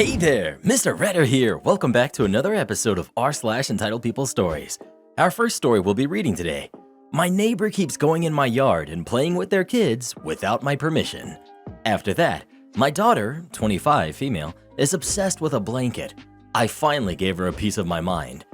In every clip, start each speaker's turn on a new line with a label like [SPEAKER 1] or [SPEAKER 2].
[SPEAKER 1] Hey there, Mr. Redder here. Welcome back to another episode of r/Entitled People Stories. Our first story we'll be reading today. My neighbor keeps going in my yard and playing with their kids without my permission. After that, my daughter, 25 female, is obsessed with a blanket. I finally gave her a piece of my mind.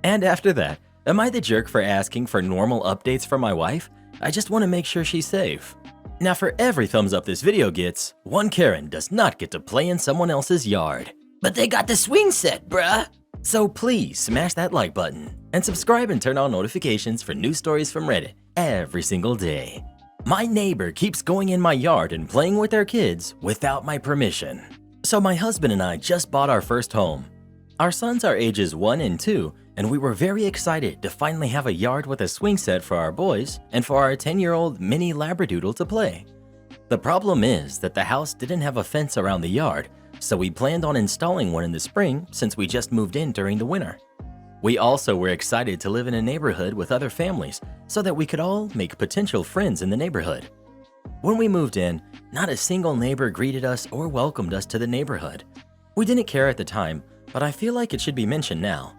[SPEAKER 1] And after that, am I the jerk for asking for normal updates from my wife? I just want to make sure she's safe. Now for every thumbs up this video gets, one Karen does not get to play in someone else's yard. But they got the swing set, bruh! So please smash that like button and subscribe and turn on notifications for new stories from Reddit every single day. My neighbor keeps going in my yard and playing with their kids without my permission. So my husband and I just bought our first home. Our sons are ages 1 and 2, and we were very excited to finally have a yard with a swing set for our boys and for our 10-year-old mini labradoodle to play. The problem is that the house didn't have a fence around the yard, so we planned on installing one in the spring since we just moved in during the winter. We also were excited to live in a neighborhood with other families so that we could all make potential friends in the neighborhood. When we moved in, not a single neighbor greeted us or welcomed us to the neighborhood. We didn't care at the time, but I feel like it should be mentioned now.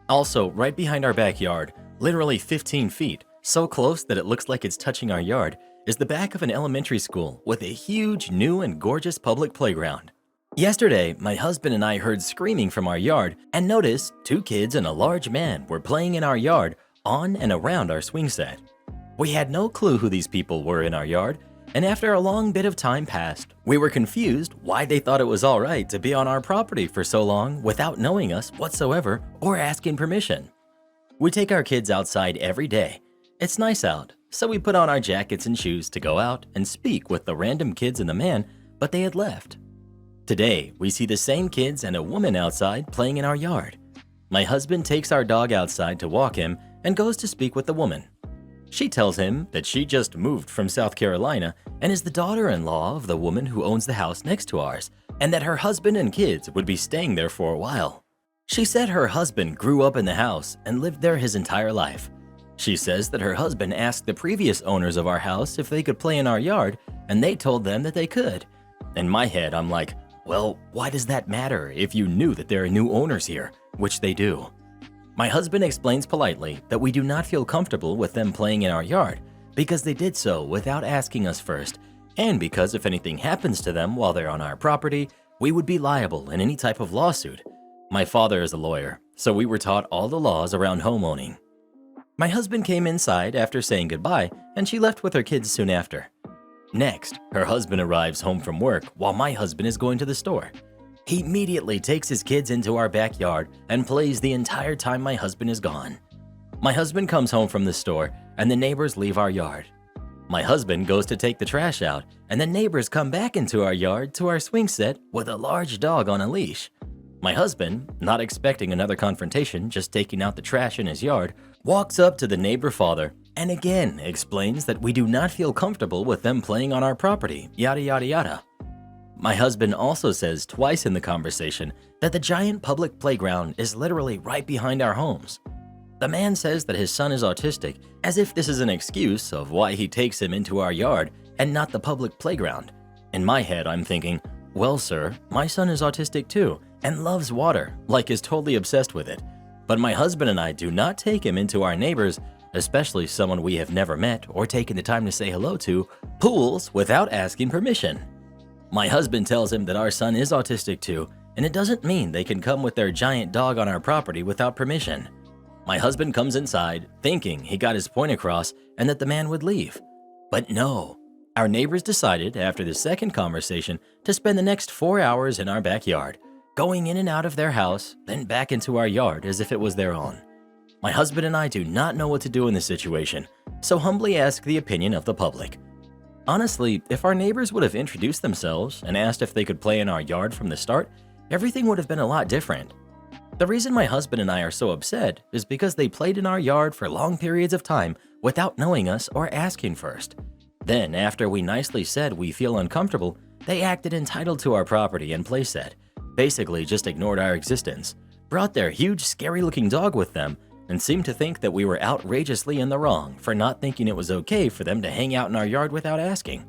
[SPEAKER 1] Also, right behind our backyard, literally 15 feet, so close that it looks like it's touching our yard, is the back of an elementary school with a huge, new and gorgeous public playground. Yesterday, my husband and I heard screaming from our yard and noticed 2 kids and a large man were playing in our yard on and around our swing set. We had no clue who these people were in our yard, and after a long bit of time passed, we were confused why they thought it was all right to be on our property for so long without knowing us whatsoever or asking permission. We take our kids outside every day. It's nice out, so we put on our jackets and shoes to go out and speak with the random kids and the man, but they had left. Today, we see the same kids and a woman outside playing in our yard. My husband takes our dog outside to walk him and goes to speak with the woman. She tells him that she just moved from South Carolina and is the daughter-in-law of the woman who owns the house next to ours, and that her husband and kids would be staying there for a while. She said her husband grew up in the house and lived there his entire life. She says that her husband asked the previous owners of our house if they could play in our yard, and they told them that they could. In my head, I'm like, well, why does that matter if you knew that there are new owners here, which they do? My husband explains politely that we do not feel comfortable with them playing in our yard because they did so without asking us first, and because if anything happens to them while they're on our property, we would be liable in any type of lawsuit. My father is a lawyer, so we were taught all the laws around homeowning. My husband came inside after saying goodbye, and she left with her kids soon after. Next, her husband arrives home from work while my husband is going to the store. He immediately takes his kids into our backyard and plays the entire time my husband is gone. My husband comes home from the store and the neighbors leave our yard. My husband goes to take the trash out and the neighbors come back into our yard to our swing set with a large dog on a leash. My husband, not expecting another confrontation, just taking out the trash in his yard, walks up to the neighbor father and again explains that we do not feel comfortable with them playing on our property, yada yada yada. My husband also says twice in the conversation that the giant public playground is literally right behind our homes. The man says that his son is autistic, as if this is an excuse of why he takes him into our yard and not the public playground. In my head, I'm thinking, well, sir, my son is autistic too and loves water, like is totally obsessed with it. But my husband and I do not take him into our neighbors, especially someone we have never met or taken the time to say hello to, pools without asking permission. My husband tells him that our son is autistic too, and it doesn't mean they can come with their giant dog on our property without permission. My husband comes inside, thinking he got his point across and that the man would leave. But no, our neighbors decided after the second conversation to spend the next 4 hours in our backyard, going in and out of their house, then back into our yard as if it was their own. My husband and I do not know what to do in this situation, so humbly ask the opinion of the public. Honestly, if our neighbors would have introduced themselves and asked if they could play in our yard from the start, everything would have been a lot different. The reason my husband and I are so upset is because they played in our yard for long periods of time without knowing us or asking first. Then, after we nicely said we feel uncomfortable, they acted entitled to our property and playset, basically just ignored our existence, brought their huge scary-looking dog with them, and seemed to think that we were outrageously in the wrong for not thinking it was okay for them to hang out in our yard without asking.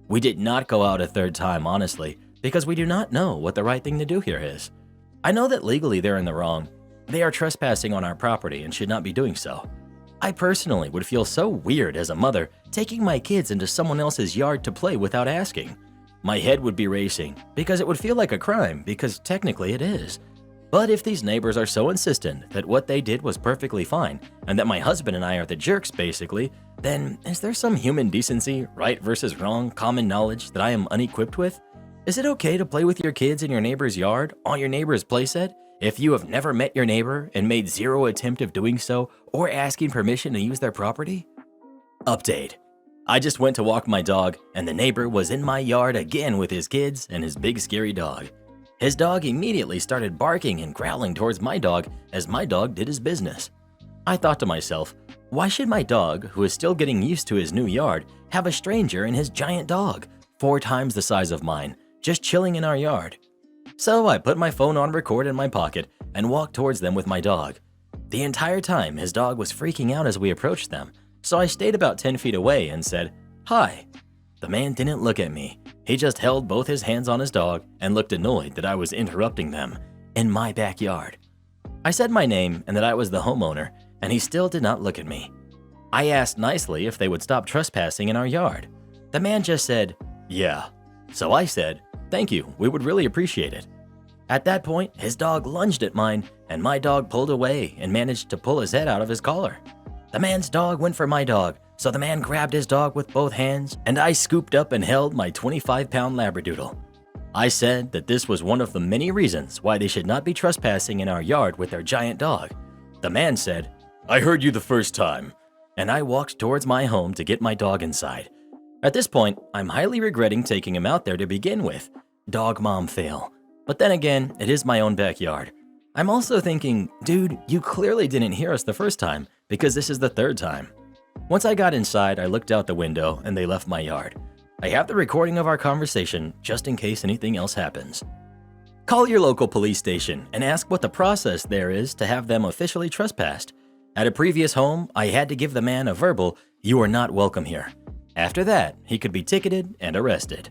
[SPEAKER 1] We did not go out a third time, honestly, because we do not know what the right thing to do here is. I know that legally they're in the wrong. They are trespassing on our property and should not be doing so. I personally would feel so weird as a mother taking my kids into someone else's yard to play without asking. My head would be racing because it would feel like a crime, because technically it is. But if these neighbors are so insistent that what they did was perfectly fine and that my husband and I are the jerks basically, then is there some human decency, right versus wrong, common knowledge that I am unequipped with? Is it okay to play with your kids in your neighbor's yard, on your neighbor's playset, if you have never met your neighbor and made zero attempt of doing so or asking permission to use their property? Update. I just went to walk my dog and the neighbor was in my yard again with his kids and his big scary dog. His dog immediately started barking and growling towards my dog as my dog did his business. I thought to myself, why should my dog, who is still getting used to his new yard, have a stranger and his giant dog, 4 times the size of mine, just chilling in our yard? So I put my phone on record in my pocket and walked towards them with my dog. The entire time his dog was freaking out as we approached them, so I stayed about 10 feet away and said, "Hi." The man didn't look at me. He just held both his hands on his dog and looked annoyed that I was interrupting them in my backyard. I said my name and that I was the homeowner, and he still did not look at me. I asked nicely if they would stop trespassing in our yard. The man just said, "Yeah." So I said, "Thank you, we would really appreciate it." At that point, his dog lunged at mine, and my dog pulled away and managed to pull his head out of his collar. The man's dog went for my dog, so the man grabbed his dog with both hands, and I scooped up and held my 25-pound Labradoodle. I said that this was one of the many reasons why they should not be trespassing in our yard with their giant dog. The man said, "I heard you the first time," and I walked towards my home to get my dog inside. At this point, I'm highly regretting taking him out there to begin with. Dog mom fail. But then again, it is my own backyard. I'm also thinking, dude, you clearly didn't hear us the first time, because this is the 3rd time. Once I got inside, I looked out the window and they left my yard. I have the recording of our conversation just in case anything else happens. Call your local police station and ask what the process there is to have them officially trespassed. At a previous home, I had to give the man a verbal, "You are not welcome here." After that, he could be ticketed and arrested.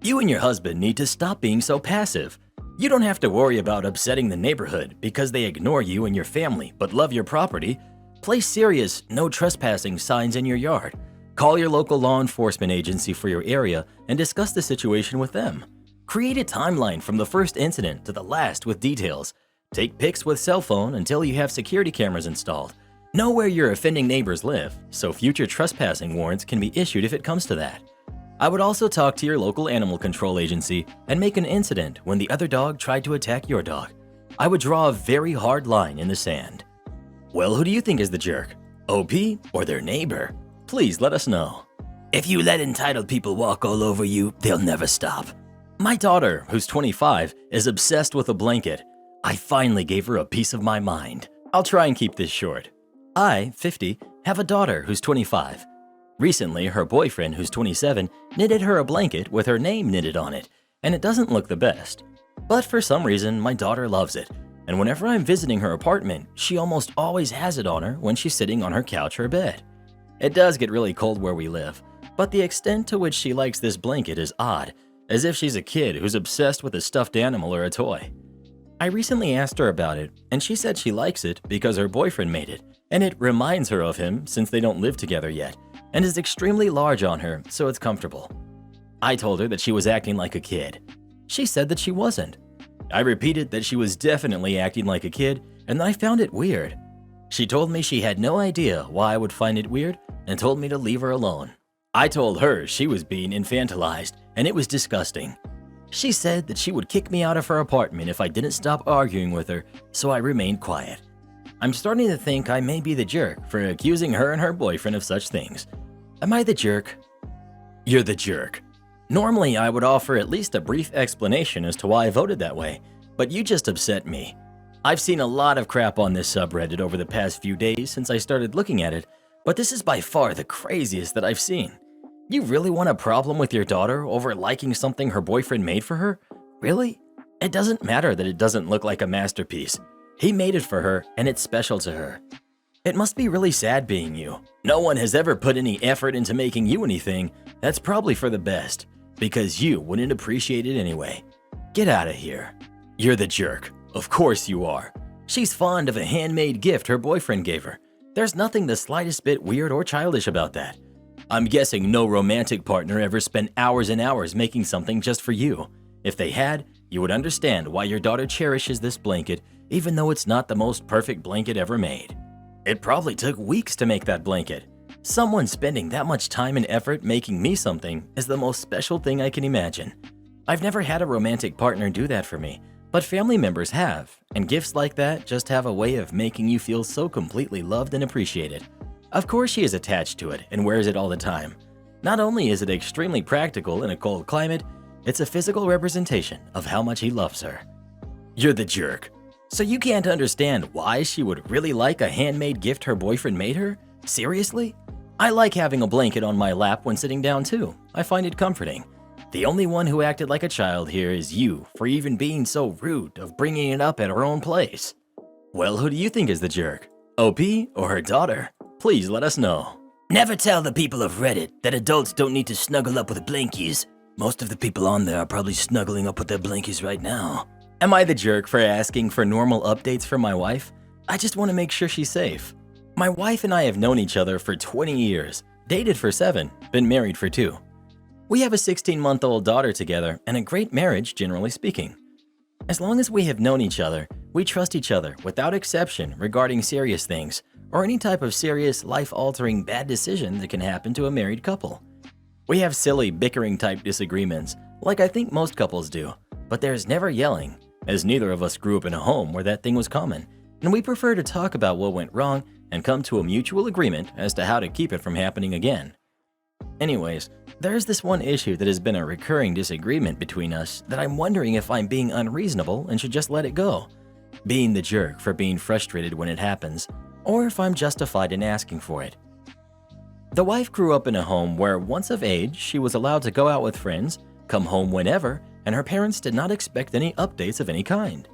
[SPEAKER 1] You and your husband need to stop being so passive. You don't have to worry about upsetting the neighborhood because they ignore you and your family but love your property. Place serious "no trespassing" signs in your yard. Call your local law enforcement agency for your area and discuss the situation with them. Create a timeline from the first incident to the last with details. Take pics with cell phone until you have security cameras installed. Know where your offending neighbors live, so future trespassing warrants can be issued if it comes to that. I would also talk to your local animal control agency and make an incident when the other dog tried to attack your dog. I would draw a very hard line in the sand. Well, who do you think is the jerk? OP or their neighbor? Please let us know. If you let entitled people walk all over you, they'll never stop. My daughter, who's 25, is obsessed with a blanket. I finally gave her a piece of my mind. I'll try and keep this short. I, 50, have a daughter who's 25. Recently, her boyfriend, who's 27, knitted her a blanket with her name knitted on it, and it doesn't look the best. But for some reason, my daughter loves it, and whenever I'm visiting her apartment, she almost always has it on her when she's sitting on her couch or bed. It does get really cold where we live, but the extent to which she likes this blanket is odd, as if she's a kid who's obsessed with a stuffed animal or a toy. I recently asked her about it, and she said she likes it because her boyfriend made it, and it reminds her of him since they don't live together yet, and is extremely large on her, so it's comfortable. I told her that she was acting like a kid. She said that she wasn't. I repeated that she was definitely acting like a kid, and that I found it weird. She told me she had no idea why I would find it weird and told me to leave her alone. I told her she was being infantilized, and it was disgusting. She said that she would kick me out of her apartment if I didn't stop arguing with her, so I remained quiet. I'm starting to think I may be the jerk for accusing her and her boyfriend of such things. Am I the jerk? You're the jerk. Normally, I would offer at least a brief explanation as to why I voted that way, but you just upset me. I've seen a lot of crap on this subreddit over the past few days since I started looking at it, but this is by far the craziest that I've seen. You really want a problem with your daughter over liking something her boyfriend made for her? Really? It doesn't matter that it doesn't look like a masterpiece. He made it for her, and it's special to her. It must be really sad being you. No one has ever put any effort into making you anything. That's probably for the best. because you wouldn't appreciate it anyway. Get out of here. You're the jerk. Of course you are. She's fond of a handmade gift her boyfriend gave her. There's nothing the slightest bit weird or childish about that. I'm guessing no romantic partner ever spent hours and hours making something just for you. If they had, you would understand why your daughter cherishes this blanket, even though it's not the most perfect blanket ever made. It probably took weeks to make that blanket. Someone spending that much time and effort making me something is the most special thing I can imagine. I've never had a romantic partner do that for me, but family members have, and gifts like that just have a way of making you feel so completely loved and appreciated. Of course she is attached to it and wears it all the time. Not only is it extremely practical in a cold climate, it's a physical representation of how much he loves her. You're the jerk. So you can't understand why she would really like a handmade gift her boyfriend made her? Seriously? I like having a blanket on my lap when sitting down too. I find it comforting. The only one who acted like a child here is you for even being so rude of bringing it up at her own place. Well, who do you think is the jerk? OP or her daughter? Please let us know.
[SPEAKER 2] Never tell the people of Reddit that adults don't need to snuggle up with blankies. Most of the people on there are probably snuggling up with their blankies right now.
[SPEAKER 1] Am I the jerk for asking for normal updates from my wife? I just want to make sure she's safe. My wife and I have known each other for 20 years, dated for 7, been married for 2. We have a 16-month-old daughter together and a great marriage, generally speaking. As long as we have known each other, we trust each other without exception regarding serious things or any type of serious, life-altering bad decision that can happen to a married couple. We have silly, bickering-type disagreements, like I think most couples do, but there's never yelling, as neither of us grew up in a home where that thing was common, and we prefer to talk about what went wrong and come to a mutual agreement as to how to keep it from happening again. Anyways, there's this one issue that has been a recurring disagreement between us that I'm wondering if I'm being unreasonable and should just let it go, being the jerk for being frustrated when it happens, or if I'm justified in asking for it. The wife grew up in a home where once of age, she was allowed to go out with friends, come home whenever, and her parents did not expect any updates of any kind.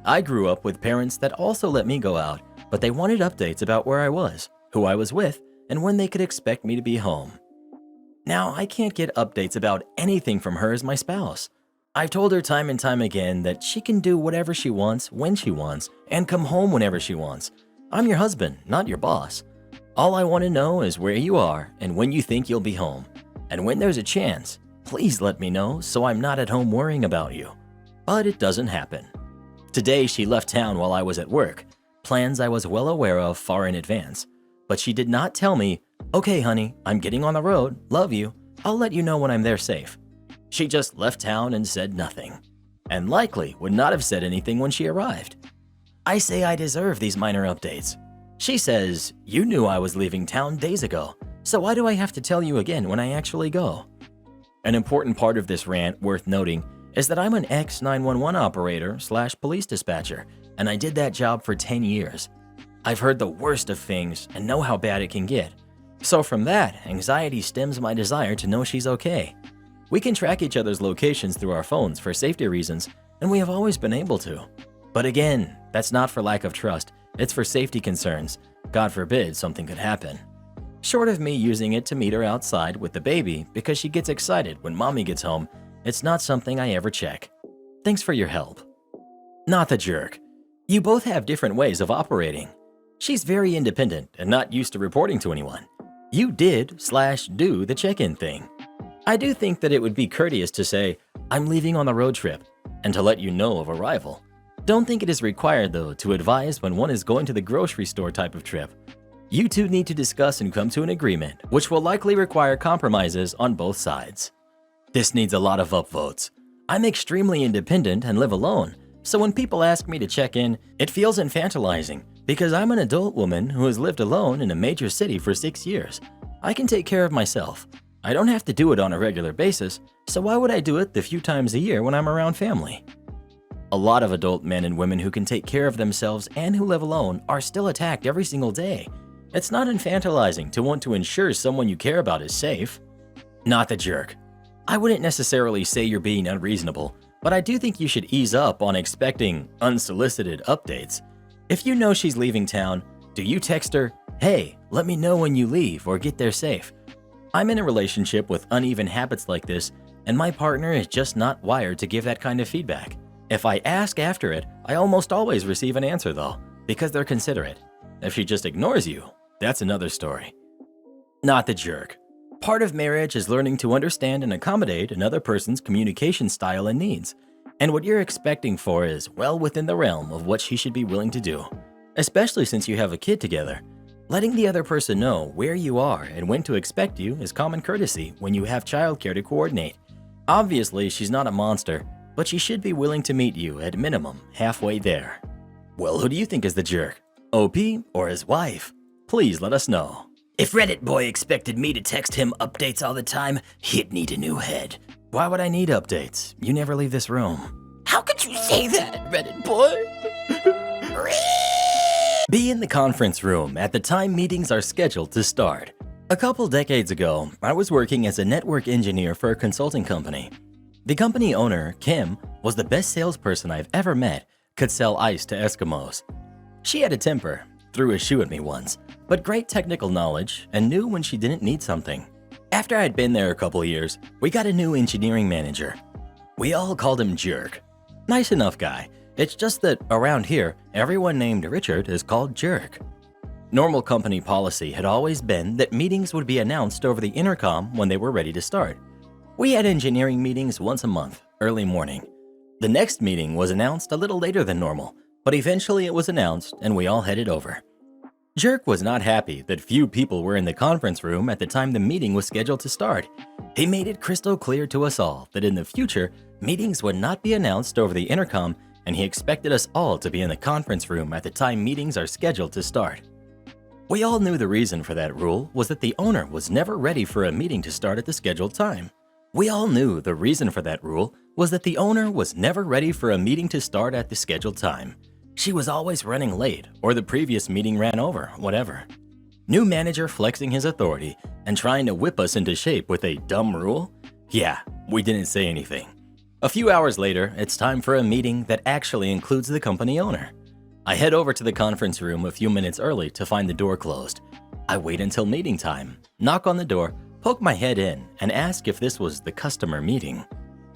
[SPEAKER 1] I grew up with parents that also let me go out, but they wanted updates about where I was, who I was with, and when they could expect me to be home. Now, I can't get updates about anything from her as my spouse. I've told her time and time again that she can do whatever she wants, when she wants, and come home whenever she wants. I'm your husband, not your boss. All I want to know is where you are and when you think you'll be home. And when there's a chance, please let me know so I'm not at home worrying about you. But it doesn't happen. Today, she left town while I was at work, plans I was well aware of far in advance. But she did not tell me, "Okay, honey, I'm getting on the road, love you, I'll let you know when I'm there safe." She just left town and said nothing, and likely would not have said anything when she arrived. I say I deserve these minor updates. She says, "You knew I was leaving town days ago, so why do I have to tell you again when I actually go?" An important part of this rant worth noting is that I'm an ex-911 operator / police dispatcher, and I did that job for 10 years. I've heard the worst of things and know how bad it can get. So from that, anxiety stems my desire to know she's okay. We can track each other's locations through our phones for safety reasons, and we have always been able to. But again, that's not for lack of trust, it's for safety concerns. God forbid something could happen. Short of me using it to meet her outside with the baby because she gets excited when mommy gets home, it's not something I ever check. Thanks for your help. Not the jerk. You both have different ways of operating. She's very independent and not used to reporting to anyone. You did/do the check-in thing. I do think that it would be courteous to say, "I'm leaving on the road trip," and to let you know of arrival. Don't think it is required, though, to advise when one is going to the grocery store type of trip. You two need to discuss and come to an agreement, which will likely require compromises on both sides. This needs a lot of upvotes. I'm extremely independent and live alone, so when people ask me to check in, it feels infantilizing because I'm an adult woman who has lived alone in a major city for 6 years. I can take care of myself. I don't have to do it on a regular basis, so why would I do it the few times a year when I'm around family? A lot of adult men and women who can take care of themselves and who live alone are still attacked every single day. It's not infantilizing to want to ensure someone you care about is safe. Not the jerk. I wouldn't necessarily say you're being unreasonable, but I do think you should ease up on expecting unsolicited updates. If you know she's leaving town, do you text her, "Hey, let me know when you leave or get there safe"? I'm in a relationship with uneven habits like this, and my partner is just not wired to give that kind of feedback. If I ask after it, I almost always receive an answer though, because they're considerate. If she just ignores you, that's another story. Not the jerk. Part of marriage is learning to understand and accommodate another person's communication style and needs. And what you're expecting for is well within the realm of what she should be willing to do, especially since you have a kid together. Letting the other person know where you are and when to expect you is common courtesy when you have childcare to coordinate. Obviously, she's not a monster, but she should be willing to meet you at minimum halfway there. Well, who do you think is the jerk? OP or his wife? Please let us know.
[SPEAKER 2] If Reddit boy expected me to text him updates all the time, he'd need a new head.
[SPEAKER 1] Why would I need updates? You never leave this room.
[SPEAKER 2] How could you say that, Reddit boy?
[SPEAKER 1] Be in the conference room at the time meetings are scheduled to start. A couple decades ago, I was working as a network engineer for a consulting company. The company owner, Kim, was the best salesperson I've ever met, could sell ice to Eskimos. She had a temper, threw a shoe at me once, but great technical knowledge and knew when she didn't need something. After I'd been there a couple years, we got a new engineering manager. We all called him Jerk. Nice enough guy. It's just that around here, everyone named Richard is called Jerk. Normal company policy had always been that meetings would be announced over the intercom when they were ready to start. We had engineering meetings once a month, early morning. The next meeting was announced a little later than normal, but eventually it was announced and we all headed over. Jerk was not happy that few people were in the conference room at the time the meeting was scheduled to start. He made it crystal clear to us all that in the future, meetings would not be announced over the intercom, and he expected us all to be in the conference room at the time meetings are scheduled to start. We all knew the reason for that rule was that the owner was never ready for a meeting to start at the scheduled time. We all knew the reason for that rule was that the owner was never ready for a meeting to start at the scheduled time. She was always running late, or the previous meeting ran over, whatever. New manager flexing his authority and trying to whip us into shape with a dumb rule? Yeah, we didn't say anything. A few hours later, it's time for a meeting that actually includes the company owner. I head over to the conference room a few minutes early to find the door closed. I wait until meeting time, knock on the door, poke my head in, and ask if this was the customer meeting.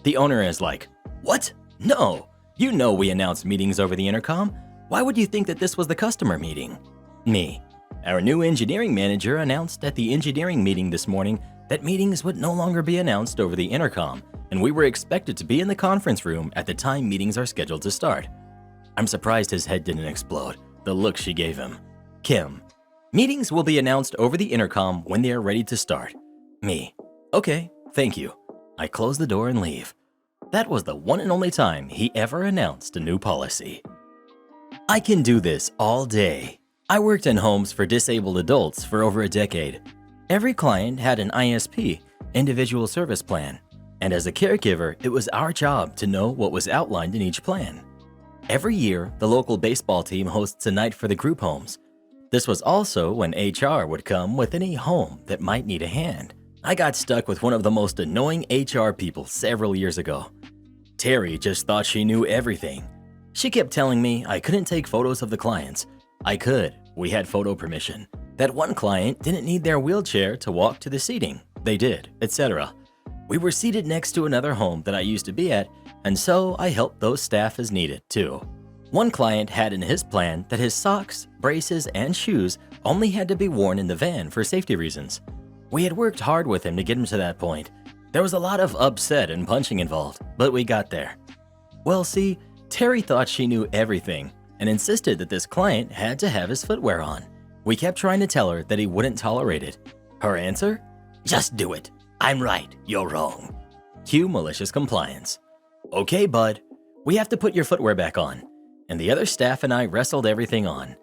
[SPEAKER 1] The owner is like, "What? No! You know we announce meetings over the intercom. Why would you think that this was the customer meeting?" Me. Our new engineering manager announced at the engineering meeting this morning that meetings would no longer be announced over the intercom, and we were expected to be in the conference room at the time meetings are scheduled to start. I'm surprised his head didn't explode, the look she gave him. Kim. Meetings will be announced over the intercom when they are ready to start. Me. Okay, thank you. I close the door and leave. That was the one and only time he ever announced a new policy. I can do this all day. I worked in homes for disabled adults for over a decade. Every client had an ISP, individual service plan, and as a caregiver, it was our job to know what was outlined in each plan. Every year, the local baseball team hosts a night for the group homes. This was also when HR would come with any home that might need a hand. I got stuck with one of the most annoying HR people several years ago. Terry just thought she knew everything. She kept telling me I couldn't take photos of the clients. I could. We had photo permission. That one client didn't need their wheelchair to walk to the seating. They did, etc. We were seated next to another home that I used to be at, and so I helped those staff as needed, too. One client had in his plan that his socks, braces, and shoes only had to be worn in the van for safety reasons. We had worked hard with him to get him to that point. There was a lot of upset and punching involved, but we got there. Well, see, Terry thought she knew everything and insisted that this client had to have his footwear on. We kept trying to tell her that he wouldn't tolerate it. Her answer? Just do it. I'm right, you're wrong. Cue malicious compliance. Okay, bud, we have to put your footwear back on. And the other staff and I wrestled everything on.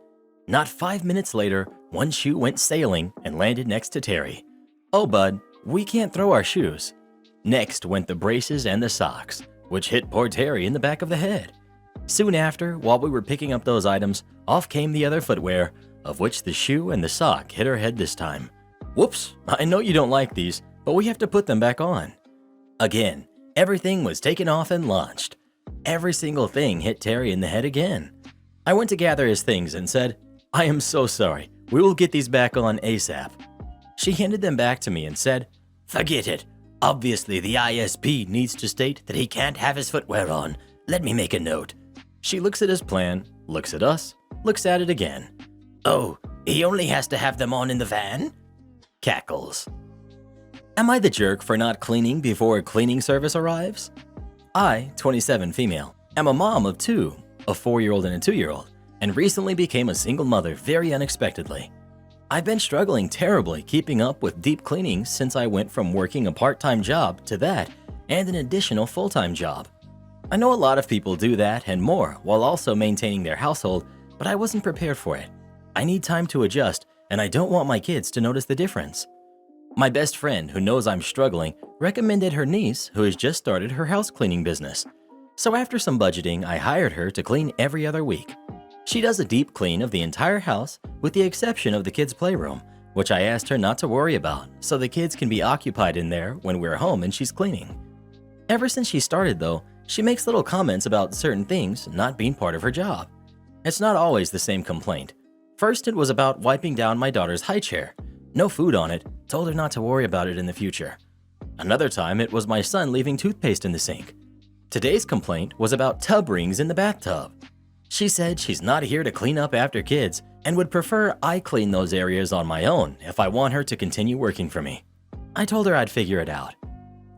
[SPEAKER 1] Not 5 minutes later, one shoe went sailing and landed next to Terry. Oh, bud, we can't throw our shoes. Next went the braces and the socks, which hit poor Terry in the back of the head. Soon after, while we were picking up those items, off came the other footwear, of which the shoe and the sock hit her head this time. Whoops, I know you don't like these, but we have to put them back on. Again, everything was taken off and launched. Every single thing hit Terry in the head again. I went to gather his things and said, I am so sorry, we will get these back on ASAP. She handed them back to me and said, Forget it,
[SPEAKER 2] Obviously, the ISP needs to state that he can't have his footwear on. Let me make a note.
[SPEAKER 1] She looks at his plan, looks at us, looks at it again.
[SPEAKER 2] Oh, he only has to have them on in the van?
[SPEAKER 1] Cackles. Am I the jerk for not cleaning before a cleaning service arrives? I, 27 female, am a mom of two, a 4-year-old and a 2-year-old, and recently became a single mother very unexpectedly. I've been struggling terribly keeping up with deep cleaning since I went from working a part-time job to that and an additional full-time job. I know a lot of people do that and more while also maintaining their household, but I wasn't prepared for it. I need time to adjust, and I don't want my kids to notice the difference. My best friend, who knows I'm struggling, recommended her niece, who has just started her house cleaning business. So after some budgeting, I hired her to clean every other week. She does a deep clean of the entire house with the exception of the kids' playroom, which I asked her not to worry about so the kids can be occupied in there when we're home and she's cleaning. Ever since she started though, she makes little comments about certain things not being part of her job. It's not always the same complaint. First it was about wiping down my daughter's high chair. No food on it, told her not to worry about it in the future. Another time it was my son leaving toothpaste in the sink. Today's complaint was about tub rings in the bathtub. She said she's not here to clean up after kids and would prefer I clean those areas on my own if I want her to continue working for me. I told her I'd figure it out.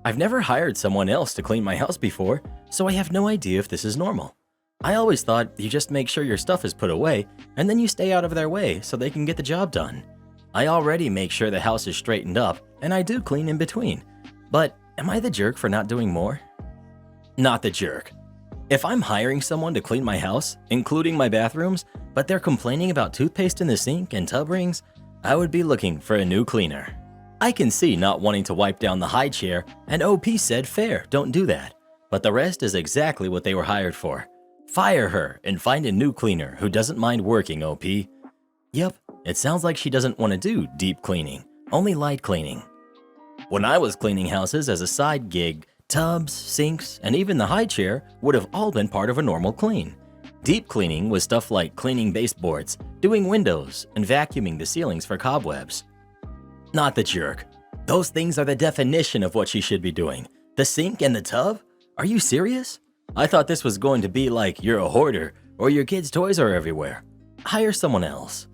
[SPEAKER 1] I've never hired someone else to clean my house before, so I have no idea if this is normal. I always thought you just make sure your stuff is put away and then you stay out of their way so they can get the job done. I already make sure the house is straightened up and I do clean in between. But am I the jerk for not doing more? Not the jerk. If I'm hiring someone to clean my house, including my bathrooms, but they're complaining about toothpaste in the sink and tub rings, I would be looking for a new cleaner. I can see not wanting to wipe down the high chair, and OP said fair, don't do that. But the rest is exactly what they were hired for. Fire her and find a new cleaner who doesn't mind working, OP. Yep, it sounds like she doesn't want to do deep cleaning, only light cleaning. When I was cleaning houses as a side gig, tubs, sinks, and even the high chair would have all been part of a normal clean. Deep cleaning was stuff like cleaning baseboards, doing windows, and vacuuming the ceilings for cobwebs. Not the jerk. Those things are the definition of what she should be doing. The sink and the tub? Are you serious? I thought this was going to be like you're a hoarder or your kids' toys are everywhere. Hire someone else.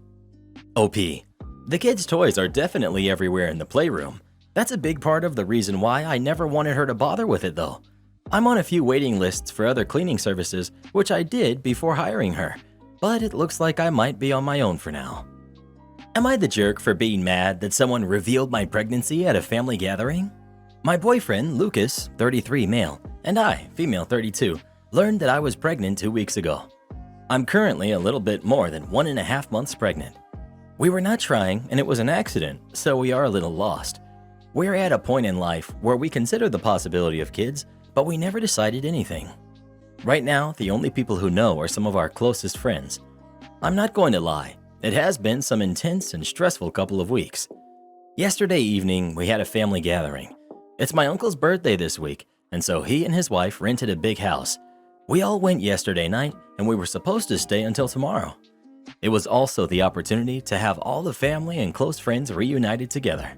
[SPEAKER 1] OP. The kids' toys are definitely everywhere in the playroom. That's a big part of the reason why I never wanted her to bother with it though. I'm on a few waiting lists for other cleaning services, which I did before hiring her, but it looks like I might be on my own for now. Am I the jerk for being mad that someone revealed my pregnancy at a family gathering? My boyfriend, Lucas, 33 male, and I, female 32, learned that I was pregnant 2 weeks ago. I'm currently a little bit more than 1.5 months pregnant. We were not trying and it was an accident, so we are a little lost. We're at a point in life where we consider the possibility of kids, but we never decided anything. Right now, the only people who know are some of our closest friends. I'm not going to lie, it has been some intense and stressful couple of weeks. Yesterday evening, we had a family gathering. It's my uncle's birthday this week, and so he and his wife rented a big house. We all went yesterday night, and we were supposed to stay until tomorrow. It was also the opportunity to have all the family and close friends reunited together.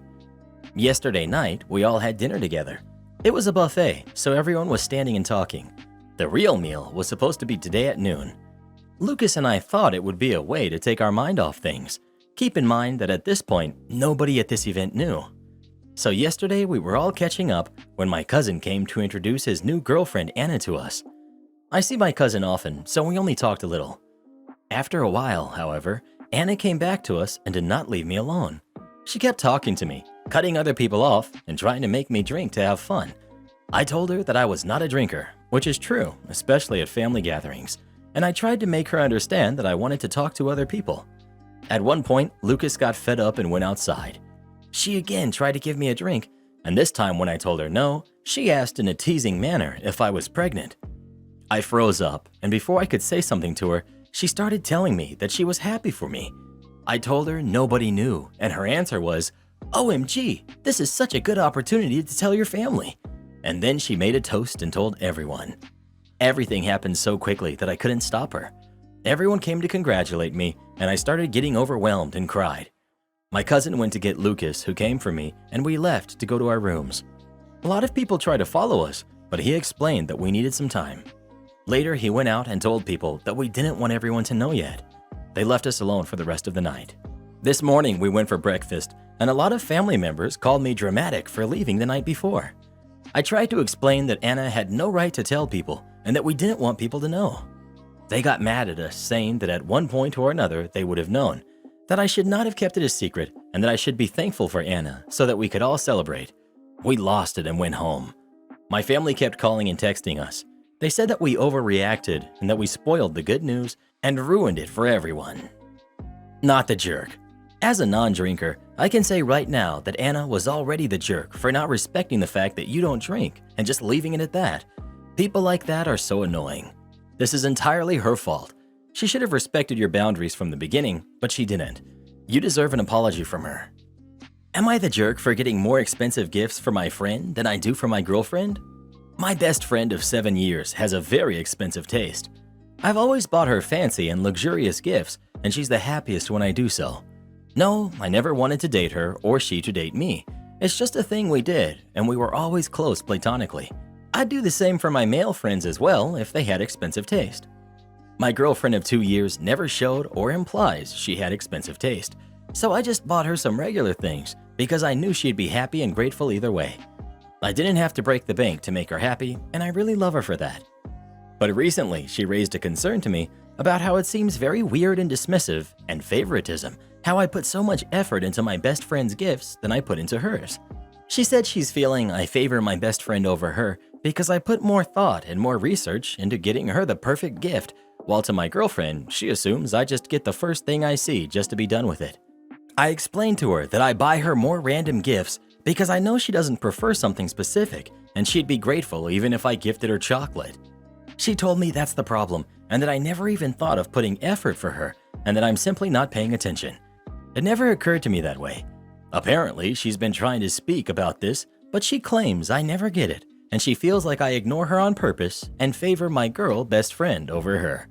[SPEAKER 1] Yesterday night, we all had dinner together. It was a buffet, so everyone was standing and talking. The real meal was supposed to be today at noon. Lucas and I thought it would be a way to take our mind off things. Keep in mind that at this point, nobody at this event knew. So yesterday, we were all catching up when my cousin came to introduce his new girlfriend Anna to us. I see my cousin often, so we only talked a little. After a while, however, Anna came back to us and did not leave me alone. She kept talking to me, cutting other people off and trying to make me drink to have fun. I told her that I was not a drinker, which is true, especially at family gatherings, and I tried to make her understand that I wanted to talk to other people. At one point, Lucas got fed up and went outside. She again tried to give me a drink, and this time when I told her no, she asked in a teasing manner if I was pregnant. I froze up, and before I could say something to her, she started telling me that she was happy for me. I told her nobody knew, and her answer was, "OMG, this is such a good opportunity to tell your family." And then she made a toast and told everyone. Everything happened so quickly that I couldn't stop her. Everyone came to congratulate me, and I started getting overwhelmed and cried. My cousin went to get Lucas, who came for me, and we left to go to our rooms. A lot of people tried to follow us, but he explained that we needed some time. Later, he went out and told people that we didn't want everyone to know yet. They left us alone for the rest of the night. This morning, we went for breakfast, and a lot of family members called me dramatic for leaving the night before. I tried to explain that Anna had no right to tell people and that we didn't want people to know. They got mad at us, saying that at one point or another they would have known, that I should not have kept it a secret and that I should be thankful for Anna so that we could all celebrate. We lost it and went home. My family kept calling and texting us. They said that we overreacted and that we spoiled the good news and ruined it for everyone. Not the jerk. As a non-drinker, I can say right now that Anna was already the jerk for not respecting the fact that you don't drink and just leaving it at that. People like that are so annoying. This is entirely her fault. She should have respected your boundaries from the beginning, but she didn't. You deserve an apology from her. Am I the jerk for getting more expensive gifts for my friend than I do for my girlfriend? My best friend of 7 years has a very expensive taste. I've always bought her fancy and luxurious gifts, and she's the happiest when I do so. No, I never wanted to date her or she to date me. It's just a thing we did, and we were always close platonically. I'd do the same for my male friends as well if they had expensive taste. My girlfriend of 2 years never showed or implies she had expensive taste, so I just bought her some regular things because I knew she'd be happy and grateful either way. I didn't have to break the bank to make her happy, and I really love her for that. But recently, she raised a concern to me about how it seems very weird and dismissive and favoritism, how I put so much effort into my best friend's gifts than I put into hers. She said she's feeling I favor my best friend over her because I put more thought and more research into getting her the perfect gift, while to my girlfriend, she assumes I just get the first thing I see just to be done with it. I explained to her that I buy her more random gifts because I know she doesn't prefer something specific, and she'd be grateful even if I gifted her chocolate. She told me that's the problem, and that I never even thought of putting effort for her, and that I'm simply not paying attention. It never occurred to me that way. Apparently, she's been trying to speak about this, but she claims I never get it, and she feels like I ignore her on purpose and favor my girl best friend over her.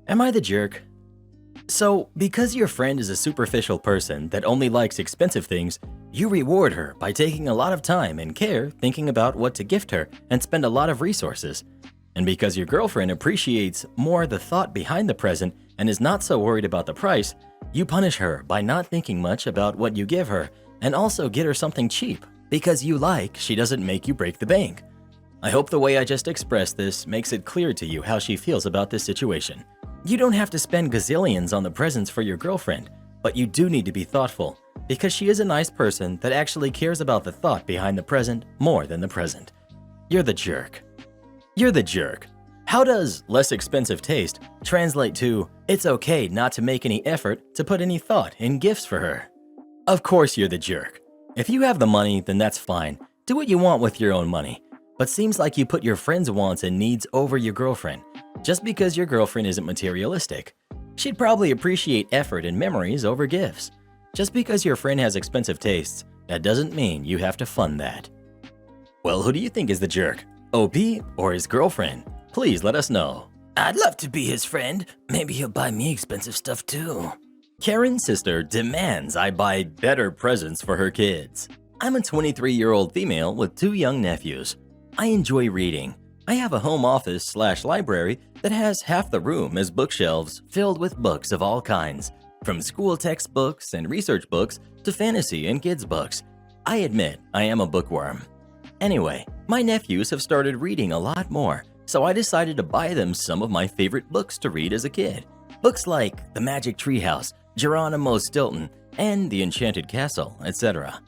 [SPEAKER 1] Am I the jerk? So, because your friend is a superficial person that only likes expensive things, you reward her by taking a lot of time and care thinking about what to gift her and spend a lot of resources. And because your girlfriend appreciates more the thought behind the present and is not so worried about the price, you punish her by not thinking much about what you give her and also get her something cheap because you like she doesn't make you break the bank. I hope the way I just expressed this makes it clear to you how she feels about this situation. You don't have to spend gazillions on the presents for your girlfriend, but you do need to be thoughtful because she is a nice person that actually cares about the thought behind the present more than the present. You're the jerk. You're the jerk. How does less expensive taste translate to it's okay not to make any effort to put any thought in gifts for her? Of course you're the jerk. If you have the money, then that's fine. Do what you want with your own money. But seems like you put your friend's wants and needs over your girlfriend, just because your girlfriend isn't materialistic. She'd probably appreciate effort and memories over gifts. Just because your friend has expensive tastes, that doesn't mean you have to fund that. Well, who do you think is the jerk? OP or his girlfriend? Please let us know.
[SPEAKER 2] I'd love to be his friend. Maybe he'll buy me expensive stuff too.
[SPEAKER 1] Karen's sister demands I buy better presents for her kids. I'm a 23-year-old female with 2 young nephews. I enjoy reading. I have a home office/library that has half the room as bookshelves filled with books of all kinds, from school textbooks and research books to fantasy and kids' books. I admit I am a bookworm. Anyway, my nephews have started reading a lot more, so I decided to buy them some of my favorite books to read as a kid. Books like The Magic Treehouse, Geronimo Stilton, and The Enchanted Castle, etc.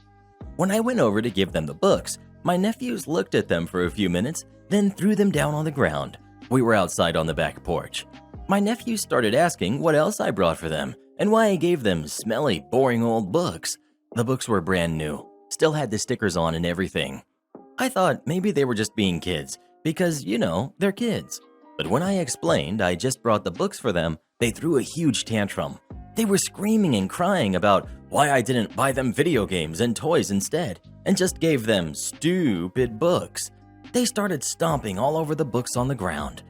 [SPEAKER 1] When I went over to give them the books, my nephews looked at them for a few minutes, then threw them down on the ground. We were outside on the back porch. My nephews started asking what else I brought for them and why I gave them smelly, boring old books. The books were brand new, still had the stickers on and everything. I thought maybe they were just being kids because, they're kids. But when I explained I just brought the books for them, they threw a huge tantrum. They were screaming and crying about why I didn't buy them video games and toys instead, and just gave them stupid books. They started stomping all over the books on the ground.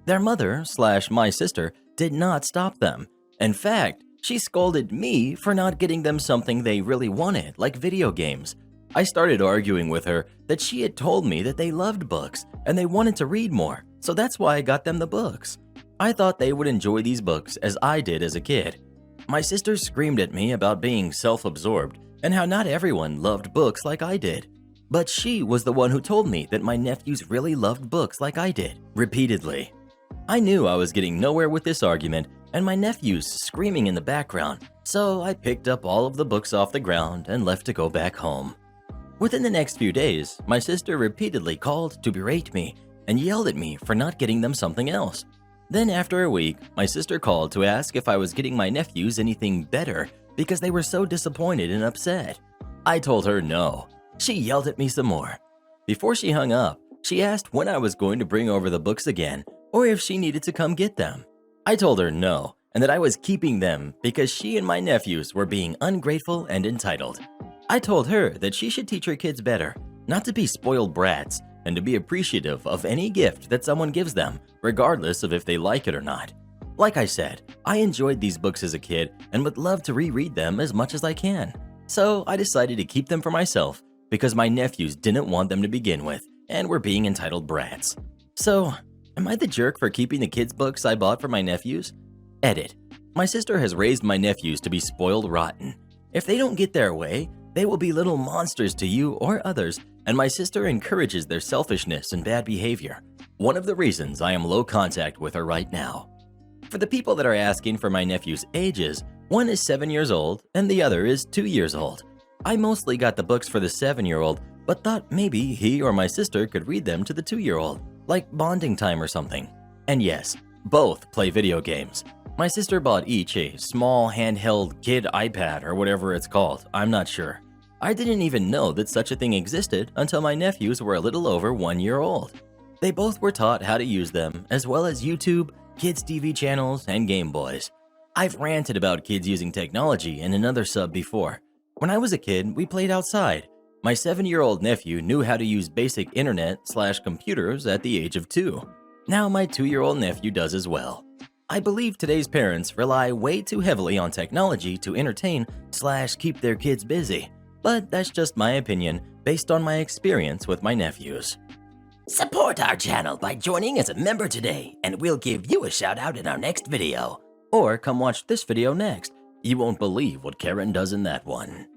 [SPEAKER 1] Their mother/my sister did not stop them. In fact, she scolded me for not getting them something they really wanted, like video games. I started arguing with her that she had told me that they loved books and they wanted to read more, so that's why I got them the books. I thought they would enjoy these books as I did as a kid. My sister screamed at me about being self-absorbed and how not everyone loved books like I did. But she was the one who told me that my nephews really loved books like I did, repeatedly. I knew I was getting nowhere with this argument and my nephews screaming in the background, so I picked up all of the books off the ground and left to go back home. Within the next few days, my sister repeatedly called to berate me and yelled at me for not getting them something else. Then after a week, my sister called to ask if I was getting my nephews anything better because they were so disappointed and upset. I told her no. She yelled at me some more. Before she hung up, she asked when I was going to bring over the books again or if she needed to come get them. I told her no and that I was keeping them because she and my nephews were being ungrateful and entitled. I told her that she should teach her kids better, not to be spoiled brats, and to be appreciative of any gift that someone gives them, regardless of if they like it or not. Like I said, I enjoyed these books as a kid and would love to reread them as much as I can. So I decided to keep them for myself because my nephews didn't want them to begin with and were being entitled brats. So, am I the jerk for keeping the kids' books I bought for my nephews? Edit. My sister has raised my nephews to be spoiled rotten. If they don't get their way, they will be little monsters to you or others, and my sister encourages their selfishness and bad behavior. One of the reasons I am low contact with her right now. For the people that are asking for my nephew's ages, one is 7 years old and the other is 2 years old. I mostly got the books for the 7-year-old, but thought maybe he or my sister could read them to the 2-year-old, like bonding time or something. And yes, both play video games. My sister bought each a small handheld kid iPad or whatever it's called, I'm not sure. I didn't even know that such a thing existed until my nephews were a little over 1 year old. They both were taught how to use them, as well as YouTube, kids' TV channels, and Game Boys. I've ranted about kids using technology in another sub before. When I was a kid, we played outside. My 7-year-old nephew knew how to use basic internet/computers at the age of 2. Now my 2-year-old nephew does as well. I believe today's parents rely way too heavily on technology to entertain/keep their kids busy. But that's just my opinion based on my experience with my nephews.
[SPEAKER 2] Support our channel by joining as a member today, and we'll give you a shout out in our next video.
[SPEAKER 1] Or come watch this video next. You won't believe what Karen does in that one.